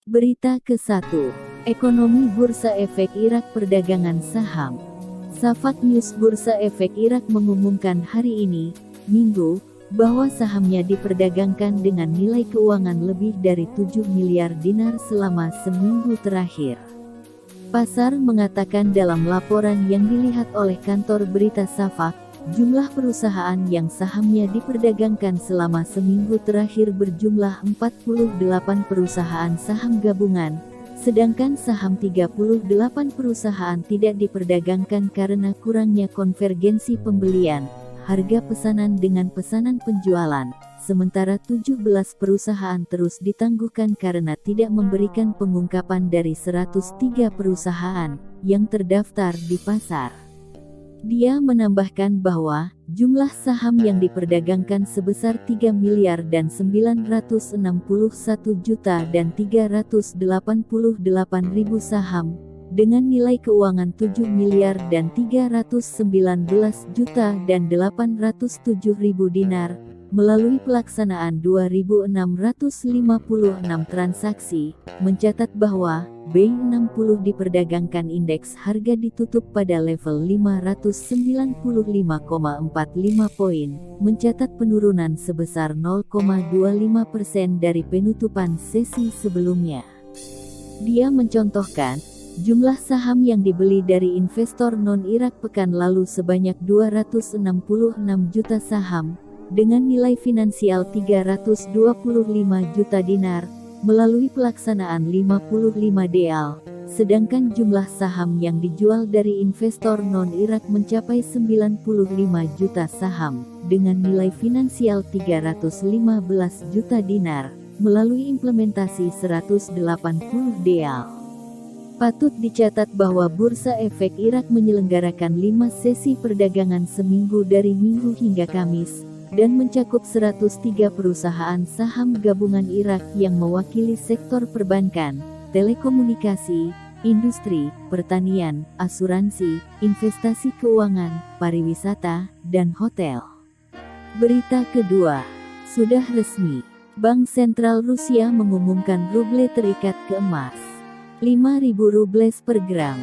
Berita ke-1. Ekonomi Bursa Efek Irak Perdagangan Saham. Safak News. Bursa Efek Irak mengumumkan hari ini, Minggu, bahwa sahamnya diperdagangkan dengan nilai keuangan lebih dari 7 miliar dinar selama seminggu terakhir. Pasar mengatakan dalam laporan yang dilihat oleh kantor berita Safak, jumlah perusahaan yang sahamnya diperdagangkan selama seminggu terakhir berjumlah 48 perusahaan saham gabungan, sedangkan saham 38 perusahaan tidak diperdagangkan karena kurangnya konvergensi pembelian, harga pesanan dengan pesanan penjualan, sementara 17 perusahaan terus ditangguhkan karena tidak memberikan pengungkapan dari 103 perusahaan yang terdaftar di pasar. Dia menambahkan bahwa jumlah saham yang diperdagangkan sebesar 3 miliar dan 961 juta dan 388 ribu saham, dengan nilai keuangan 7 miliar dan 319 juta dan 807 ribu dinar, melalui pelaksanaan 2.656 transaksi, mencatat bahwa B60 diperdagangkan indeks harga ditutup pada level 595,45 poin, mencatat penurunan sebesar 0,25% dari penutupan sesi sebelumnya. Dia mencontohkan, jumlah saham yang dibeli dari investor non-Irak pekan lalu sebanyak 266 juta saham, dengan nilai finansial 325 juta dinar, melalui pelaksanaan 55 DL, sedangkan jumlah saham yang dijual dari investor non-Irak mencapai 95 juta saham, dengan nilai finansial 315 juta dinar, melalui implementasi 180 DL. Patut dicatat bahwa Bursa Efek Irak menyelenggarakan 5 sesi perdagangan seminggu dari Minggu hingga Kamis, dan mencakup 103 perusahaan saham gabungan Irak yang mewakili sektor perbankan, telekomunikasi, industri, pertanian, asuransi, investasi keuangan, pariwisata, dan hotel. Berita kedua, sudah resmi, Bank Sentral Rusia mengumumkan ruble terikat ke emas. 5.000 rubles per gram.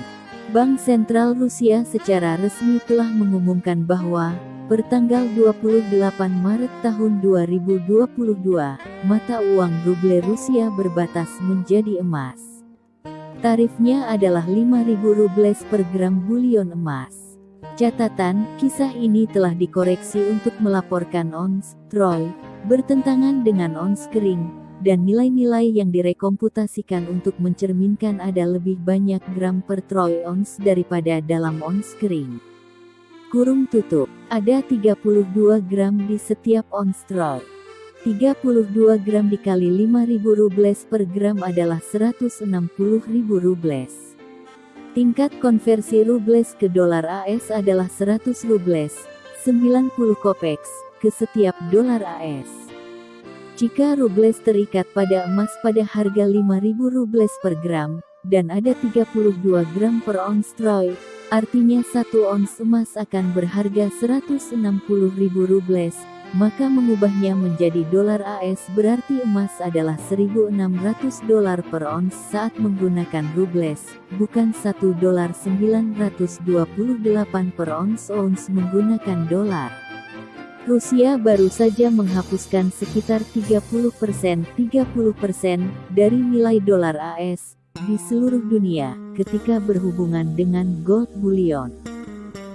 Bank Sentral Rusia secara resmi telah mengumumkan bahwa, pertanggal 28 Maret tahun 2022, mata uang ruble Rusia berbatas menjadi emas. Tarifnya adalah 5.000 rubles per gram bulion emas. Catatan, kisah ini telah dikoreksi untuk melaporkan ons, troy, bertentangan dengan ons kering, dan nilai-nilai yang direkomputasikan untuk mencerminkan ada lebih banyak gram per troy ons daripada dalam ons kering. Kurung tutup, ada 32 gram di setiap ons troy. 32 gram dikali 5.000 rubles per gram adalah 160.000 rubles. Tingkat konversi rubles ke dolar AS adalah 100 rubles, 90 kopeks, ke setiap dolar AS. Jika rubles terikat pada emas pada harga 5.000 rubles per gram, dan ada 32 gram per ons troy, artinya 1 ons emas akan berharga 160.000 rubles, maka mengubahnya menjadi dolar AS berarti emas adalah 1.600 dolar per ons saat menggunakan rubles, bukan 1 dolar 928 per ons menggunakan dolar. Rusia baru saja menghapuskan sekitar 30% dari nilai dolar AS di seluruh dunia ketika berhubungan dengan gold bullion.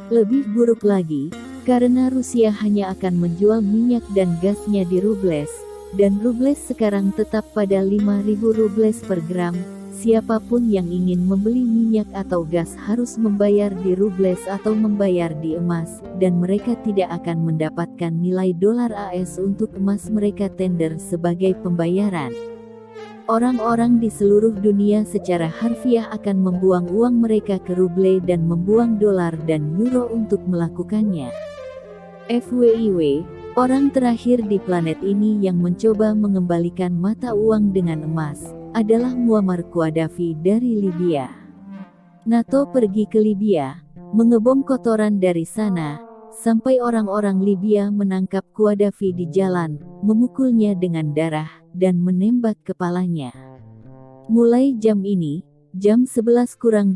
Lebih buruk lagi, karena Rusia hanya akan menjual minyak dan gasnya di rubles, dan rubles sekarang tetap pada 5.000 rubles per gram, siapapun yang ingin membeli minyak atau gas harus membayar di rubles atau membayar di emas, dan mereka tidak akan mendapatkan nilai dolar AS untuk emas mereka tender sebagai pembayaran. Orang-orang di seluruh dunia secara harfiah akan membuang uang mereka ke ruble dan membuang dolar dan euro untuk melakukannya. FWIW, orang terakhir di planet ini yang mencoba mengembalikan mata uang dengan emas, adalah Muammar Gaddafi dari Libya. NATO pergi ke Libya, mengebom kotoran dari sana, sampai orang-orang Libya menangkap Gaddafi di jalan, memukulnya dengan darah, dan menembak kepalanya. Mulai jam ini, jam 11:21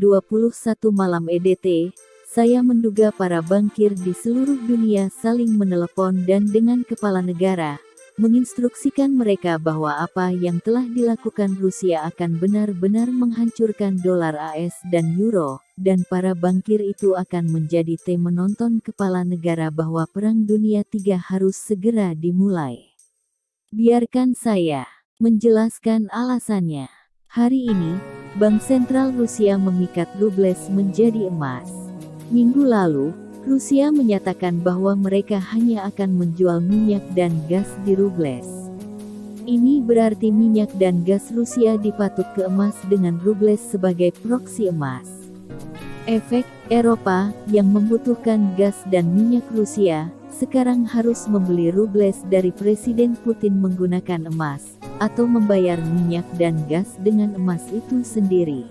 malam EDT, saya menduga para bankir di seluruh dunia saling menelepon dan dengan kepala negara, menginstruksikan mereka bahwa apa yang telah dilakukan Rusia akan benar-benar menghancurkan dolar AS dan euro, dan para bankir itu akan menjadi menonton kepala negara bahwa Perang Dunia III harus segera dimulai. Biarkan saya menjelaskan alasannya. Hari ini, Bank Sentral Rusia memikat rubles menjadi emas. Minggu lalu, Rusia menyatakan bahwa mereka hanya akan menjual minyak dan gas di rubles. Ini berarti minyak dan gas Rusia dipatuk ke emas dengan rubles sebagai proksi emas. Efek, Eropa, yang membutuhkan gas dan minyak Rusia, sekarang harus membeli rubles dari Presiden Putin menggunakan emas, atau membayar minyak dan gas dengan emas itu sendiri.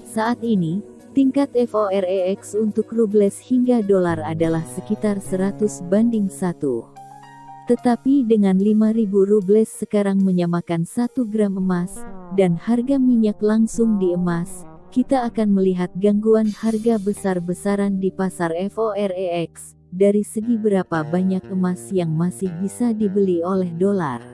Saat ini, tingkat FOREX untuk rubles hingga dolar adalah sekitar 100:1. Tetapi dengan 5.000 rubles sekarang menyamakan 1 gram emas, dan harga minyak langsung di emas, kita akan melihat gangguan harga besar-besaran di pasar FOREX, dari segi berapa banyak emas yang masih bisa dibeli oleh dolar.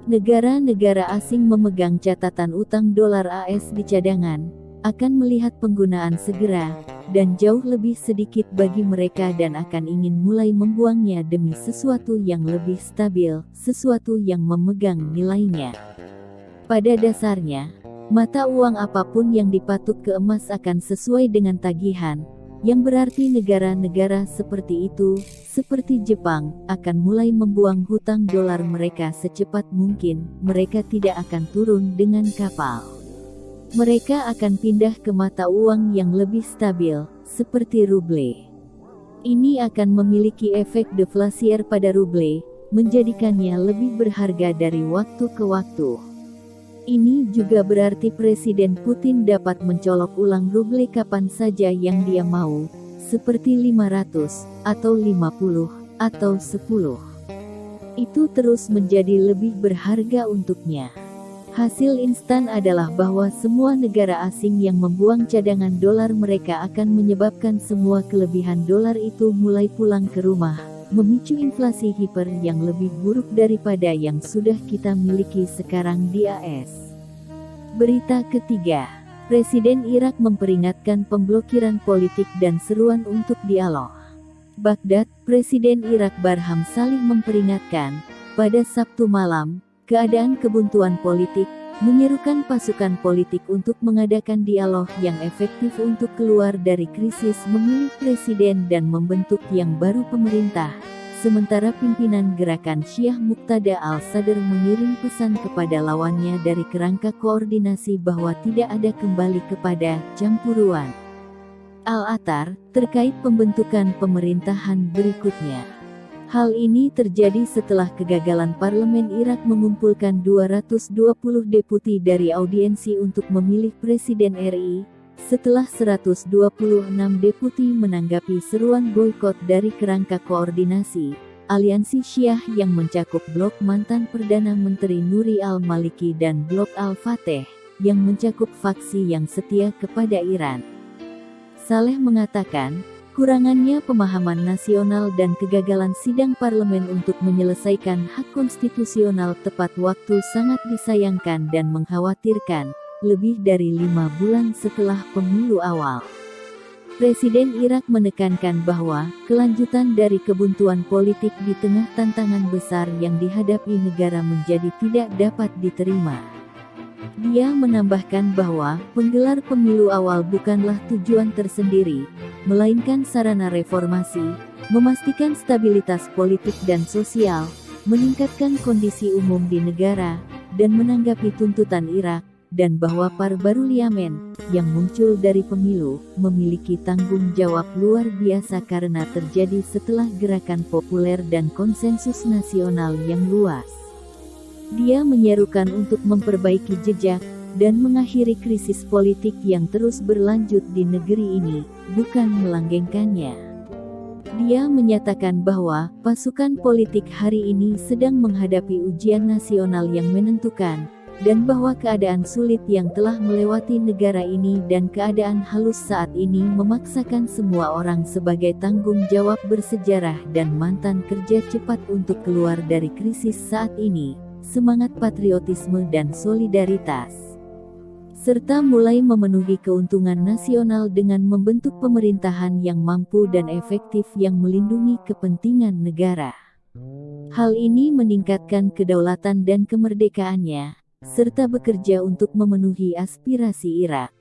Negara-negara asing memegang catatan utang dolar AS di cadangan, akan melihat penggunaan segera, dan jauh lebih sedikit bagi mereka dan akan ingin mulai membuangnya demi sesuatu yang lebih stabil, sesuatu yang memegang nilainya. Pada dasarnya, mata uang apapun yang dipatuk ke emas akan sesuai dengan tagihan, yang berarti negara-negara seperti itu, seperti Jepang, akan mulai membuang hutang dolar mereka secepat mungkin. Mereka tidak akan turun dengan kapal. Mereka akan pindah ke mata uang yang lebih stabil, seperti ruble. Ini akan memiliki efek deflasier pada ruble, menjadikannya lebih berharga dari waktu ke waktu. Ini juga berarti Presiden Putin dapat mencolok ulang ruble kapan saja yang dia mau, seperti 500, atau 50, atau 10. Itu terus menjadi lebih berharga untuknya. Hasil instan adalah bahwa semua negara asing yang membuang cadangan dolar mereka akan menyebabkan semua kelebihan dolar itu mulai pulang ke rumah, memicu inflasi hiper yang lebih buruk daripada yang sudah kita miliki sekarang di AS. Berita ketiga, Presiden Irak memperingatkan pemblokiran politik dan seruan untuk dialog. Baghdad, Presiden Irak Barham Salih memperingatkan, pada Sabtu malam, keadaan kebuntuan politik, menyerukan pasukan politik untuk mengadakan dialog yang efektif untuk keluar dari krisis memilih presiden dan membentuk yang baru pemerintah. Sementara pimpinan gerakan Syiah Muqtada al-Sadr mengirim pesan kepada lawannya dari kerangka koordinasi bahwa tidak ada kembali kepada campuruan. Al-Attar, terkait pembentukan pemerintahan berikutnya. Hal ini terjadi setelah kegagalan parlemen Irak mengumpulkan 220 deputi dari audiensi untuk memilih Presiden RI, setelah 126 deputi menanggapi seruan boikot dari kerangka koordinasi, aliansi Syiah yang mencakup blok mantan Perdana Menteri Nuri al-Maliki dan blok Al-Fateh, yang mencakup faksi yang setia kepada Iran. Saleh mengatakan, kurangannya pemahaman nasional dan kegagalan sidang parlemen untuk menyelesaikan hak konstitusional tepat waktu sangat disayangkan dan mengkhawatirkan, lebih dari 5 bulan setelah pemilu awal. Presiden Irak menekankan bahwa, kelanjutan dari kebuntuan politik di tengah tantangan besar yang dihadapi negara menjadi tidak dapat diterima. Dia menambahkan bahwa, penggelar pemilu awal bukanlah tujuan tersendiri, melainkan sarana reformasi, memastikan stabilitas politik dan sosial, meningkatkan kondisi umum di negara, dan menanggapi tuntutan Irak, dan bahwa parlemen, yang muncul dari pemilu, memiliki tanggung jawab luar biasa karena terjadi setelah gerakan populer dan konsensus nasional yang luas. Dia menyerukan untuk memperbaiki jejak, dan mengakhiri krisis politik yang terus berlanjut di negeri ini, bukan melanggengkannya. Dia menyatakan bahwa, pasukan politik hari ini sedang menghadapi ujian nasional yang menentukan, dan bahwa keadaan sulit yang telah melewati negara ini dan keadaan halus saat ini memaksakan semua orang sebagai tanggung jawab bersejarah dan mantan kerja cepat untuk keluar dari krisis saat ini, semangat patriotisme dan solidaritas, serta mulai memenuhi keuntungan nasional dengan membentuk pemerintahan yang mampu dan efektif yang melindungi kepentingan negara. Hal ini meningkatkan kedaulatan dan kemerdekaannya, serta bekerja untuk memenuhi aspirasi Irak.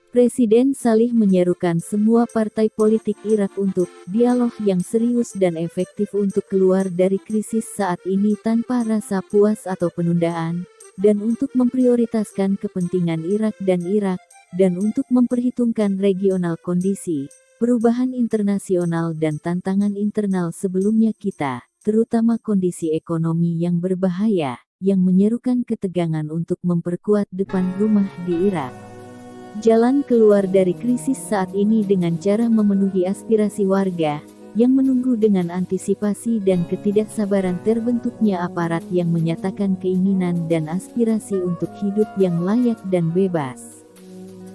Presiden Salih menyerukan semua partai politik Irak untuk dialog yang serius dan efektif untuk keluar dari krisis saat ini tanpa rasa puas atau penundaan, dan untuk memprioritaskan kepentingan Irak, dan untuk memperhitungkan regional kondisi, perubahan internasional dan tantangan internal sebelumnya kita, terutama kondisi ekonomi yang berbahaya, yang menyerukan ketegangan untuk memperkuat depan rumah di Irak. Jalan keluar dari krisis saat ini dengan cara memenuhi aspirasi warga, yang menunggu dengan antisipasi dan ketidaksabaran terbentuknya aparat yang menyatakan keinginan dan aspirasi untuk hidup yang layak dan bebas.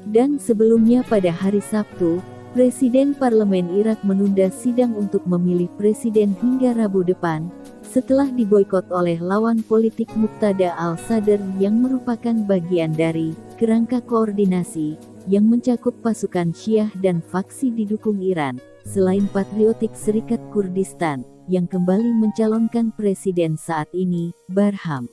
Dan sebelumnya pada hari Sabtu, Presiden Parlemen Irak menunda sidang untuk memilih presiden hingga Rabu depan, setelah diboikot oleh lawan politik Muqtada al-Sadr yang merupakan bagian dari kerangka koordinasi yang mencakup pasukan Syiah dan faksi didukung Iran, selain Patriotik Serikat Kurdistan yang kembali mencalonkan presiden saat ini, Barham.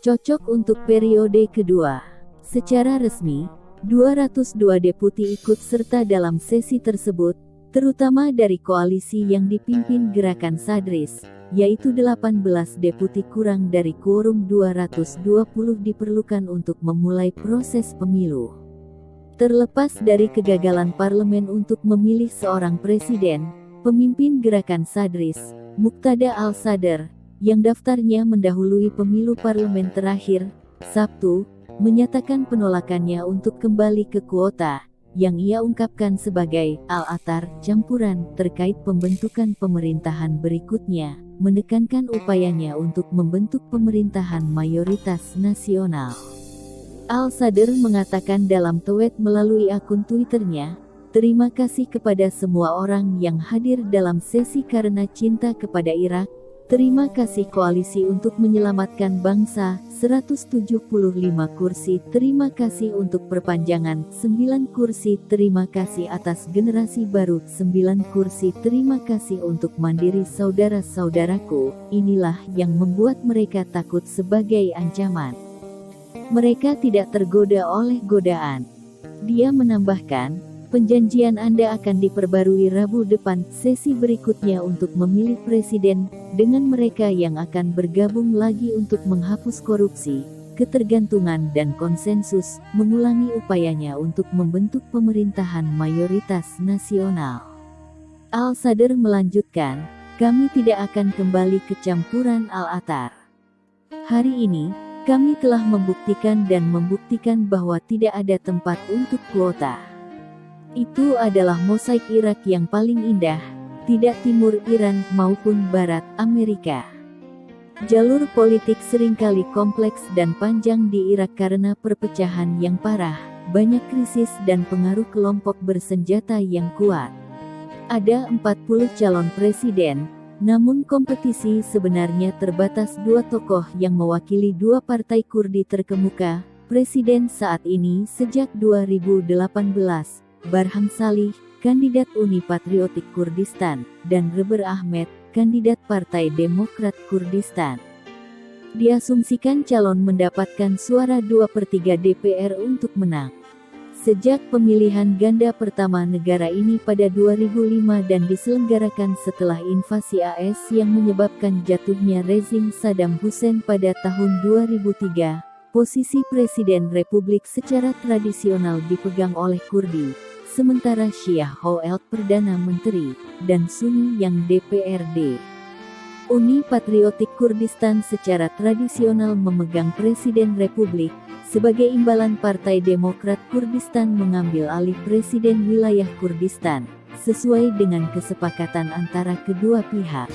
Cocok untuk periode kedua. Secara resmi, 202 deputi ikut serta dalam sesi tersebut, terutama dari koalisi yang dipimpin Gerakan Sadris, yaitu 18 deputi kurang dari quorum 220 diperlukan untuk memulai proses pemilu. Terlepas dari kegagalan parlemen untuk memilih seorang presiden, pemimpin Gerakan Sadris, Muqtada al-Sadr, yang daftarnya mendahului pemilu parlemen terakhir, Sabtu, menyatakan penolakannya untuk kembali ke kuota, yang ia ungkapkan sebagai al-atar campuran terkait pembentukan pemerintahan berikutnya, menekankan upayanya untuk membentuk pemerintahan mayoritas nasional. Al-Sadr mengatakan dalam tweet melalui akun Twitternya, "Terima kasih kepada semua orang yang hadir dalam sesi karena cinta kepada Irak. Terima kasih koalisi untuk menyelamatkan bangsa, 175 kursi. Terima kasih untuk perpanjangan, 9 kursi. Terima kasih atas generasi baru, 9 kursi. Terima kasih untuk mandiri saudara-saudaraku. Inilah yang membuat mereka takut sebagai ancaman. Mereka tidak tergoda oleh godaan." Dia menambahkan, "Penjanjian Anda akan diperbarui Rabu depan, sesi berikutnya untuk memilih presiden, dengan mereka yang akan bergabung lagi untuk menghapus korupsi, ketergantungan dan konsensus, mengulangi upayanya untuk membentuk pemerintahan mayoritas nasional." Al-Sadr melanjutkan, "Kami tidak akan kembali ke campuran al-atar. Hari ini, kami telah membuktikan bahwa tidak ada tempat untuk kuota. Itu adalah mosaik Irak yang paling indah, tidak timur Iran maupun barat Amerika. Jalur politik seringkali kompleks dan panjang di Irak karena perpecahan yang parah, banyak krisis dan pengaruh kelompok bersenjata yang kuat. Ada 40 calon presiden, namun kompetisi sebenarnya terbatas dua tokoh yang mewakili dua partai Kurdi terkemuka, presiden saat ini sejak 2018. Barham Salih, kandidat Uni Patriotik Kurdistan, dan Reber Ahmed, kandidat Partai Demokrat Kurdistan. Diasumsikan calon mendapatkan suara 2/3 DPR untuk menang. Sejak pemilihan ganda pertama negara ini pada 2005 dan diselenggarakan setelah invasi AS yang menyebabkan jatuhnya rezim Saddam Hussein pada tahun 2003, posisi Presiden Republik secara tradisional dipegang oleh Kurdi, sementara Syiah Houelt Perdana Menteri, dan Sunni yang DPRD. Uni Patriotik Kurdistan secara tradisional memegang Presiden Republik, sebagai imbalan Partai Demokrat Kurdistan mengambil alih Presiden Wilayah Kurdistan, sesuai dengan kesepakatan antara kedua pihak.